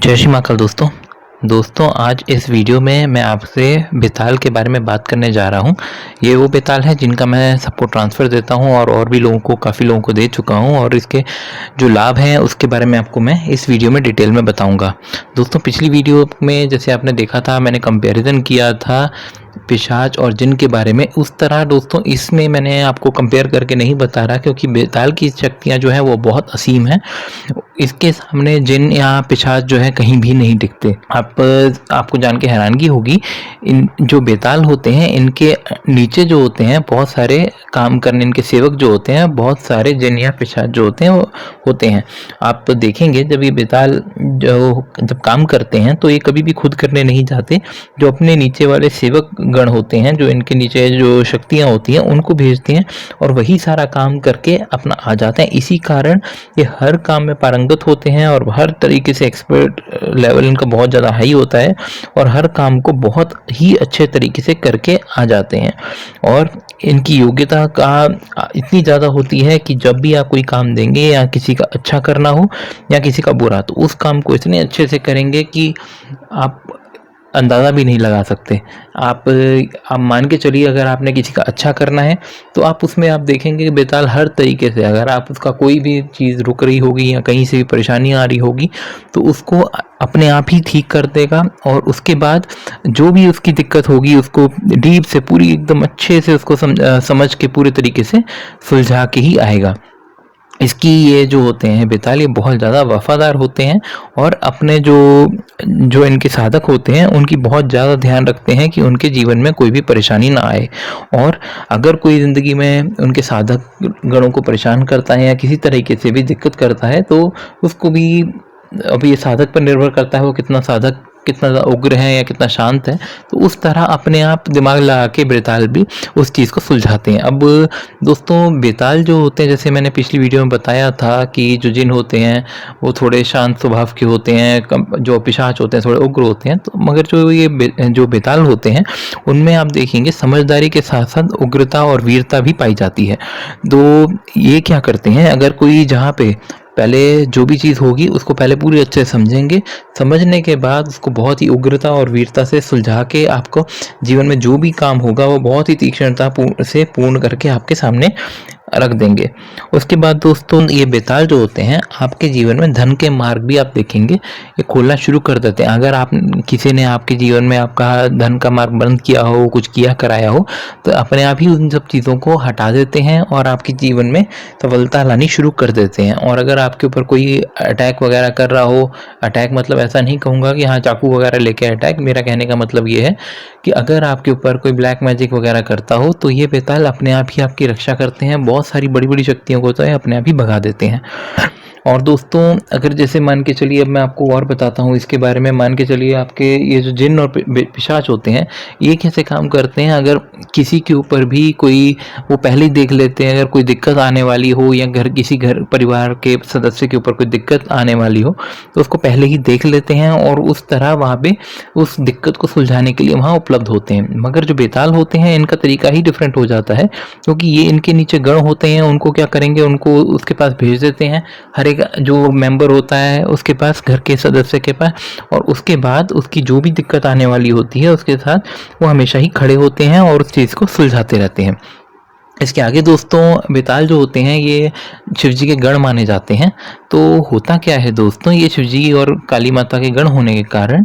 जय श्री महाकाल दोस्तों आज इस वीडियो में मैं आपसे बेताल के बारे में बात करने जा रहा हूँ। ये वो बेताल है जिनका मैं सबको ट्रांसफ़र देता हूँ और भी लोगों को काफ़ी लोगों को दे चुका हूँ और इसके जो लाभ हैं उसके बारे में आपको मैं इस वीडियो में डिटेल में बताऊँगा। दोस्तों पिछली वीडियो में जैसे आपने देखा था मैंने कंपैरिजन किया था पिशाच और जिन के बारे में, उस तरह दोस्तों इसमें मैंने आपको कंपेयर करके नहीं बता रहा क्योंकि बेताल की शक्तियाँ जो है वो बहुत असीम हैं। इसके सामने जिन या पिशाच जो है कहीं भी नहीं टिकते। आपको जान के हैरानगी होगी, इन जो बेताल होते हैं इनके नीचे जो होते हैं बहुत सारे काम करने, इनके सेवक जो होते हैं बहुत सारे जिन या पिशाच जो होते हैं वो होते हैं। आप देखेंगे जब ये बेताल जब काम करते हैं तो ये कभी भी खुद करने नहीं जाते, जो अपने नीचे वाले सेवक गण होते हैं, जो इनके नीचे जो शक्तियाँ होती हैं उनको भेजते हैं और वही सारा काम करके अपना आ जाते हैं। इसी कारण ये हर काम में पारंगत होते हैं और हर तरीके से एक्सपर्ट लेवल इनका बहुत ज़्यादा हाई होता है और हर काम को बहुत ही अच्छे तरीके से करके आ जाते हैं। और इनकी योग्यता का इतनी ज़्यादा होती है कि जब भी आप कोई काम देंगे या किसी का अच्छा करना हो या किसी का बुरा, तो उस काम को इतने अच्छे से करेंगे कि आप अंदाज़ा भी नहीं लगा सकते। आप मान के चलिए अगर आपने किसी का अच्छा करना है तो आप उसमें आप देखेंगे कि बेताल हर तरीके से, अगर आप उसका कोई भी चीज़ रुक रही होगी या कहीं से भी परेशानी आ रही होगी तो उसको अपने आप ही ठीक कर देगा और उसके बाद जो भी उसकी दिक्कत होगी उसको डीप से पूरी एकदम अच्छे से उसको समझ के पूरे तरीके से सुलझा के ही आएगा। इसकी ये जो होते हैं बेताल ये बहुत ज़्यादा वफ़ादार होते हैं और अपने जो इनके साधक होते हैं उनकी बहुत ज़्यादा ध्यान रखते हैं कि उनके जीवन में कोई भी परेशानी ना आए। और अगर कोई ज़िंदगी में उनके साधक गणों को परेशान करता है या किसी तरीके से भी दिक्कत करता है तो उसको भी, अभी ये साधक पर निर्भर करता है वो कितना साधक कितना उग्र है या कितना शांत है, तो उस तरह अपने आप दिमाग लगा के बेताल भी उस चीज़ को सुलझाते हैं। अब दोस्तों बेताल जो होते हैं, जैसे मैंने पिछली वीडियो में बताया था कि जो जिन होते हैं वो थोड़े शांत स्वभाव के होते हैं, जो पिशाच होते हैं थोड़े उग्र होते हैं, तो मगर जो बेताल होते हैं उनमें आप देखेंगे समझदारी के साथ साथ उग्रता और वीरता भी पाई जाती है। तो ये क्या करते हैं, अगर कोई जहाँ पे पहले जो भी चीज़ होगी उसको पहले पूरी अच्छे से समझेंगे, समझने के बाद उसको बहुत ही उग्रता और वीरता से सुलझा के आपको जीवन में जो भी काम होगा वो बहुत ही तीक्ष्णता से पूर्ण करके आपके सामने रख देंगे। उसके बाद दोस्तों ये बेताल जो होते हैं आपके जीवन में धन के मार्ग भी आप देखेंगे ये खोलना शुरू कर देते हैं। अगर आप किसी ने आपके जीवन में आपका धन का मार्ग बंद किया हो, कुछ किया कराया हो, तो अपने आप ही उन सब चीज़ों को हटा देते हैं और आपके जीवन में सफलता लानी शुरू कर देते हैं। और अगर आपके ऊपर कोई अटैक वगैरह कर रहा हो, अटैक मतलब ऐसा नहीं कहूँगा कि हाँ चाकू वगैरह लेके अटैक, मेरा कहने का मतलब ये है कि अगर आपके ऊपर कोई ब्लैक मैजिक वगैरह करता हो तो ये बेताल अपने आप ही आपकी रक्षा करते हैं, बहुत सारी बड़ी बड़ी शक्तियों को तो है अपने आप ही भगा देते हैं। और दोस्तों अगर जैसे मान के चलिए, अब मैं आपको और बताता हूँ इसके बारे में। मान के चलिए आपके ये जो जिन और पिशाच होते हैं ये कैसे काम करते हैं, अगर किसी के ऊपर भी कोई वो पहले ही देख लेते हैं, अगर कोई दिक्कत आने वाली हो या किसी घर परिवार के सदस्य के ऊपर कोई दिक्कत आने वाली हो तो उसको पहले ही देख लेते हैं और उस तरह वहाँ पे उस दिक्कत को सुलझाने के लिए वहाँ उपलब्ध होते हैं। मगर जो बेताल होते हैं इनका तरीका ही डिफरेंट हो जाता है, क्योंकि ये इनके नीचे गण होते हैं, उनको क्या करेंगे, उनको उसके पास भेज देते हैं, हर एक जो मेंबर होता है उसके पास, घर के सदस्य के पास, और उसके बाद उसकी जो भी दिक्कत आने वाली होती है उसके साथ वो हमेशा ही खड़े होते हैं और उस चीज़ को सुलझाते रहते हैं। इसके आगे दोस्तों बेताल जो होते हैं ये शिव जी के गण माने जाते हैं। तो होता क्या है दोस्तों, ये शिव जी और काली माता के गण होने के कारण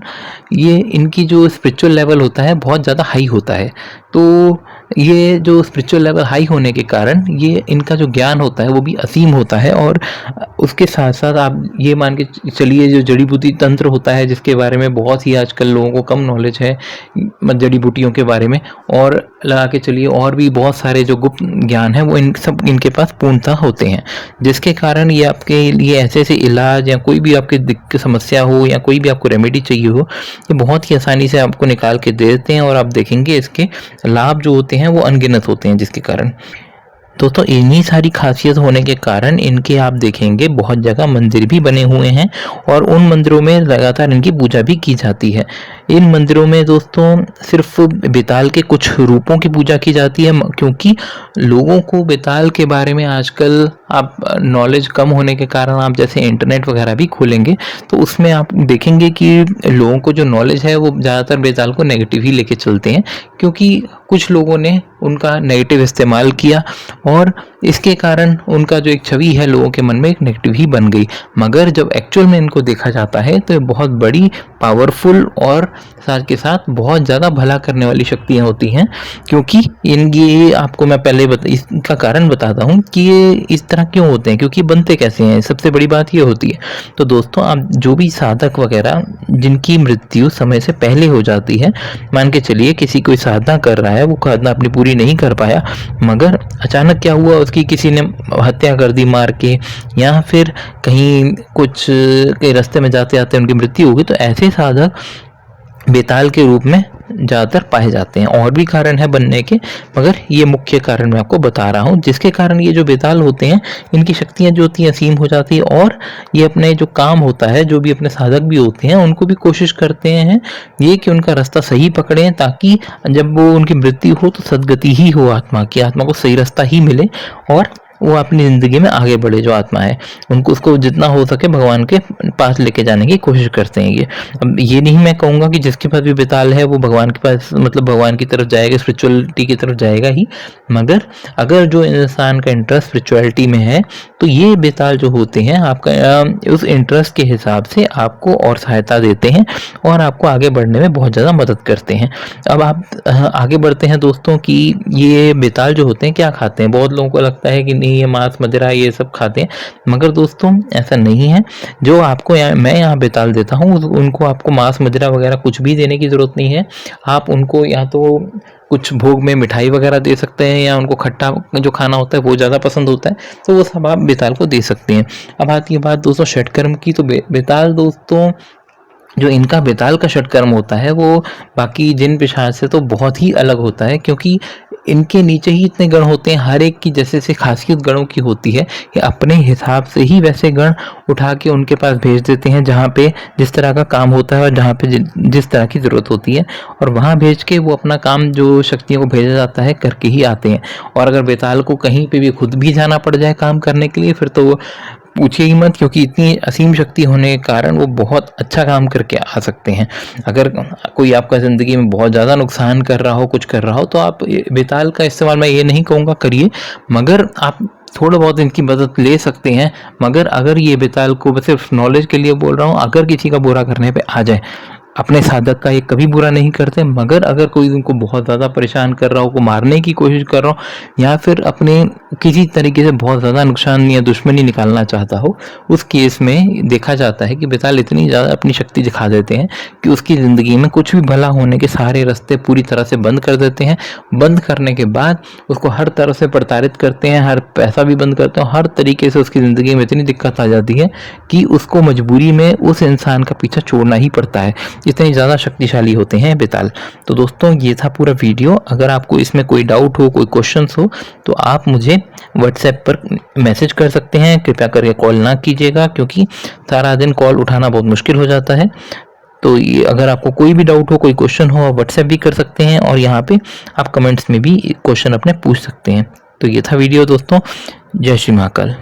ये इनकी जो स्पिरिचुअल लेवल होता है बहुत ज़्यादा हाई होता है। तो ये जो स्पिरिचुअल लेवल हाई होने के कारण ये इनका जो ज्ञान होता है वो भी असीम होता है। और उसके साथ साथ आप ये मान के चलिए जो जड़ी बूटी तंत्र होता है जिसके बारे में बहुत ही आजकल लोगों को कम नॉलेज है, जड़ी बूटियों के बारे में, और लगा के चलिए और भी बहुत सारे जो गुप्त ज्ञान है वो इनके पास पूर्णतः होते हैं, जिसके कारण ये आपके लिए ऐसे ऐसे इलाज या कोई भी आपकी दिक्कत समस्या हो या कोई भी आपको रेमेडी चाहिए हो ये बहुत ही आसानी से आपको निकाल के दे देते हैं। और आप देखेंगे इसके लाभ जो होते हैं वो अनगिनत होते हैं, जिसके कारण दोस्तों इन्हीं सारी खासियत होने के कारण इनके आप देखेंगे बहुत जगह मंदिर भी बने हुए हैं और उन मंदिरों में लगातार इनकी पूजा भी की जाती है। इन मंदिरों में दोस्तों सिर्फ बेताल के कुछ रूपों की पूजा की जाती है, क्योंकि लोगों को बेताल के बारे में आजकल आप नॉलेज कम होने के कारण आप जैसे इंटरनेट वगैरह भी खोलेंगे तो उसमें आप देखेंगे कि लोगों को जो नॉलेज है वो ज़्यादातर बेताल को नेगेटिव ही लेके चलते हैं, क्योंकि कुछ लोगों ने उनका नेगेटिव इस्तेमाल किया और इसके कारण उनका जो एक छवि है लोगों के मन में एक नेगेटिव ही बन गई। मगर जब एक्चुअल में इनको देखा जाता है तो ये बहुत बड़ी, पावरफुल और साथ के साथ बहुत ज़्यादा भला करने वाली शक्तियाँ होती हैं, क्योंकि ये आपको मैं पहले इसका कारण बताता हूँ कि ये इस तरह क्यों होते हैं, क्योंकि बनते कैसे हैं, सबसे बड़ी बात ये होती है। तो दोस्तों आप जो भी साधक वगैरह जिनकी मृत्यु समय से पहले हो जाती है, मान के चलिए किसी कोई साधना कर रहा है, वो साधना अपनी पूरी नहीं कर पाया, मगर अचानक क्या हुआ, उसकी किसी ने हत्या कर दी मार के, या फिर कहीं कुछ के रास्ते में जाते जाते उनकी मृत्यु हो गई, तो ऐसे साधक बेताल के रूप में ज़्यादातर पाए जाते हैं। और भी कारण है बनने के, मगर ये मुख्य कारण मैं आपको बता रहा हूँ, जिसके कारण ये जो बेताल होते हैं इनकी शक्तियाँ जो होती हैं असीम हो जाती है, और ये अपने जो काम होता है, जो भी अपने साधक भी होते हैं उनको भी कोशिश करते हैं ये कि उनका रास्ता सही पकड़ें, ताकि जब वो उनकी मृत्यु हो तो सदगति ही हो, आत्मा को सही रास्ता ही मिले और वो अपनी ज़िंदगी में आगे बढ़े। जो आत्मा है उनको, उसको जितना हो सके भगवान के पास लेके जाने की कोशिश करते हैं ये। अब ये नहीं मैं कहूँगा कि जिसके पास भी बेताल है वो भगवान के पास, मतलब भगवान की तरफ जाएगा, स्पिरिचुअलिटी की तरफ जाएगा ही, मगर अगर जो इंसान का इंटरेस्ट स्पिरिचुअलिटी में है तो ये बेताल जो होते हैं आपका उस इंटरेस्ट के हिसाब से आपको और सहायता देते हैं और आपको आगे बढ़ने में बहुत ज़्यादा मदद करते हैं। अब आप आगे बढ़ते हैं दोस्तों कि ये बेताल जो होते हैं क्या खाते हैं। बहुत लोगों को लगता है कि नहीं ये मांस मदिरा ये सब खाते हैं, मगर दोस्तों ऐसा नहीं है। जो आपको मैं यहाँ बेताल देता हूँ उनको आपको मांस मदिरा वगैरह कुछ भी देने की ज़रूरत नहीं है। आप उनको या तो कुछ भोग में मिठाई वगैरह दे सकते हैं, या उनको खट्टा जो खाना होता है वो ज़्यादा पसंद होता है, तो वो सब आप बेताल को दे सकते हैं। अब आती है बात दोस्तों षटकर्म की, तो बेताल दोस्तों जो इनका बेताल का षटकर्म होता है वो बाकी जिन पिशाच से तो बहुत ही अलग होता है, क्योंकि इनके नीचे ही इतने गण होते हैं। हर एक की जैसे जैसे खासियत गणों की होती है कि अपने हिसाब से ही वैसे गण उठा के उनके पास भेज देते हैं, जहाँ पे जिस तरह का काम होता है और जहाँ पे जिस तरह की ज़रूरत होती है, और वहाँ भेज के वो अपना काम जो शक्तियों को भेजा जाता है करके ही आते हैं। और अगर बेताल को कहीं पे भी खुद भी जाना पड़ जाए काम करने के लिए, फिर तो वो पूछिए ही मत, क्योंकि इतनी असीम शक्ति होने के कारण वो बहुत अच्छा काम करके आ सकते हैं। अगर कोई आपका ज़िंदगी में बहुत ज़्यादा नुकसान कर रहा हो, कुछ कर रहा हो, तो आप बेताल का इस्तेमाल मैं ये नहीं कहूँगा करिए, मगर आप थोड़ा बहुत इनकी मदद ले सकते हैं। मगर अगर ये बेताल को सिर्फ नॉलेज के लिए बोल रहा हूँ, अगर किसी का बुरा करने पे आ जाए, अपने साधक का ये कभी बुरा नहीं करते, मगर अगर कोई उनको बहुत ज़्यादा परेशान कर रहा हो, को मारने की कोशिश कर रहा हो, या फिर अपने किसी तरीके से बहुत ज़्यादा नुकसान या दुश्मनी निकालना चाहता हो, उस केस में देखा जाता है कि बेताल इतनी ज़्यादा अपनी शक्ति दिखा देते हैं कि उसकी ज़िंदगी में कुछ भी भला होने के सारे रास्ते पूरी तरह से बंद कर देते हैं। बंद करने के बाद उसको हर तरह से प्रताड़ित करते हैं, हर पैसा भी बंद करते हैं, हर तरीके से उसकी ज़िंदगी में इतनी दिक्कत आ जाती है कि उसको मजबूरी में उस इंसान का पीछा छोड़ना ही पड़ता है। इतने ज़्यादा शक्तिशाली होते हैं बेताल। तो दोस्तों ये था पूरा वीडियो। अगर आपको इसमें कोई डाउट हो, कोई क्वेश्चंस हो, तो आप मुझे व्हाट्सएप पर मैसेज कर सकते हैं। कृपया करके कॉल ना कीजिएगा, क्योंकि सारा दिन कॉल उठाना बहुत मुश्किल हो जाता है। तो ये अगर आपको कोई भी डाउट हो, कोई क्वेश्चन हो, आप व्हाट्सएप भी कर सकते हैं, और यहाँ पे आप कमेंट्स में भी क्वेश्चन अपने पूछ सकते हैं। तो ये था वीडियो दोस्तों। जय श्री महाकाल।